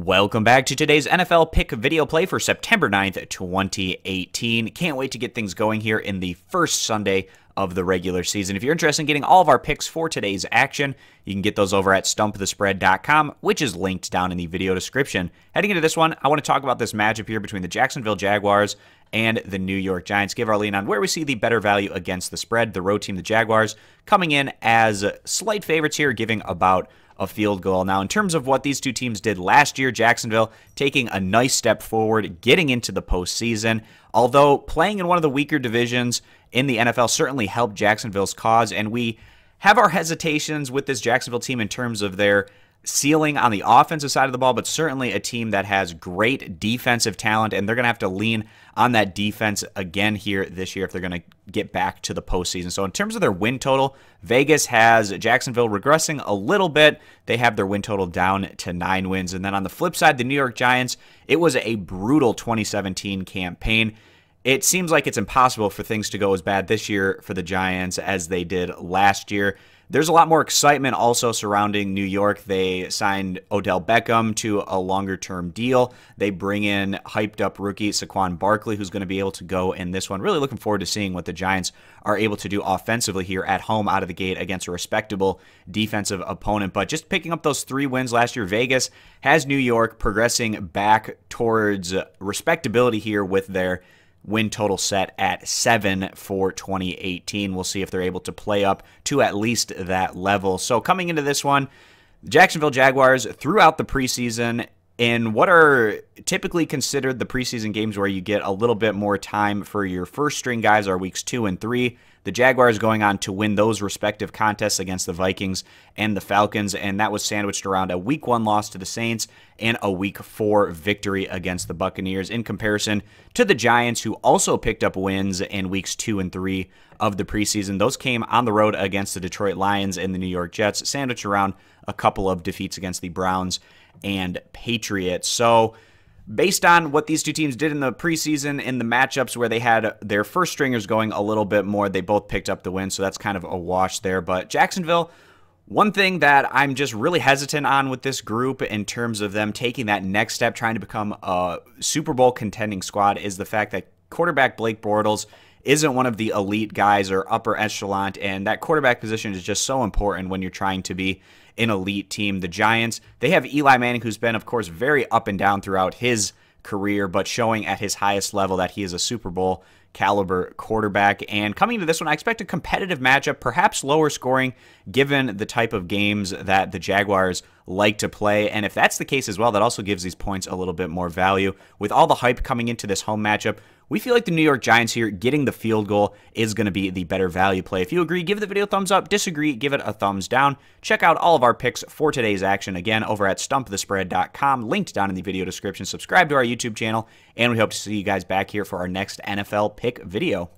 Welcome back to today's NFL pick video play for September 9th, 2018. Can't wait to get things going here in the first Sunday of the regular season. If you're interested in getting all of our picks for today's action, you can get those over at stumpthespread.com, which is linked down in the video description. Heading into this one, I want to talk about this matchup here between the Jacksonville Jaguars and the New York Giants. Give our lean on where we see the better value against the spread. The road team, the Jaguars, coming in as slight favorites here, giving about a field goal. Now, in terms of what these two teams did last year, Jacksonville taking a nice step forward, getting into the postseason. Although playing in one of the weaker divisions in the NFL certainly helped Jacksonville's cause, and we have our hesitations with this Jacksonville team in terms of their ceiling on the offensive side of the ball, but certainly a team that has great defensive talent, and they're going to have to lean on that defense again here this year if they're going to get back to the postseason. So in terms of their win total, Vegas has Jacksonville regressing a little bit. They have their win total down to 9 wins. And then on the flip side, the New York Giants, it was a brutal 2017 campaign. It seems like it's impossible for things to go as bad this year for the Giants as they did last year. There's a lot more excitement also surrounding New York. They signed Odell Beckham to a longer-term deal. They bring in hyped-up rookie Saquon Barkley, who's going to be able to go in this one. Really looking forward to seeing what the Giants are able to do offensively here at home out of the gate against a respectable defensive opponent. But just picking up those 3 wins last year, Vegas has New York progressing back towards respectability here with their win total set at 7 for 2018. We'll see if they're able to play up to at least that level. So coming into this one, the Jacksonville Jaguars throughout the preseason in what are typically considered the preseason games where you get a little bit more time for your first string guys are weeks 2 and 3. The Jaguars going on to win those respective contests against the Vikings and the Falcons, and that was sandwiched around a week 1 loss to the Saints and a week 4 victory against the Buccaneers, in comparison to the Giants, who also picked up wins in weeks 2 and 3 of the preseason. Those came on the road against the Detroit Lions and the New York Jets, sandwiched around a couple of defeats against the Browns and Patriots. So based on what these two teams did in the preseason, in the matchups where they had their first stringers going a little bit more, they both picked up the win, so that's kind of a wash there. But Jacksonville, one thing that I'm just really hesitant on with this group in terms of them taking that next step, trying to become a Super Bowl contending squad, is the fact that quarterback Blake Bortles isn't one of the elite guys or upper echelon, and that quarterback position is just so important when you're trying to be an elite team. The Giants, they have Eli Manning, who's been, of course, very up and down throughout his career, but showing at his highest level that he is a Super Bowl caliber quarterback. And coming to this one, I expect a competitive matchup, perhaps lower scoring, given the type of games that the Jaguars like to play. And if that's the case as well, that also gives these points a little bit more value. With all the hype coming into this home matchup, we feel like the New York Giants here getting the field goal is going to be the better value play. If you agree, give the video a thumbs up. Disagree, give it a thumbs down. Check out all of our picks for today's action, again, over at stumpthespread.com, linked down in the video description. Subscribe to our YouTube channel, and we hope to see you guys back here for our next NFL pick video.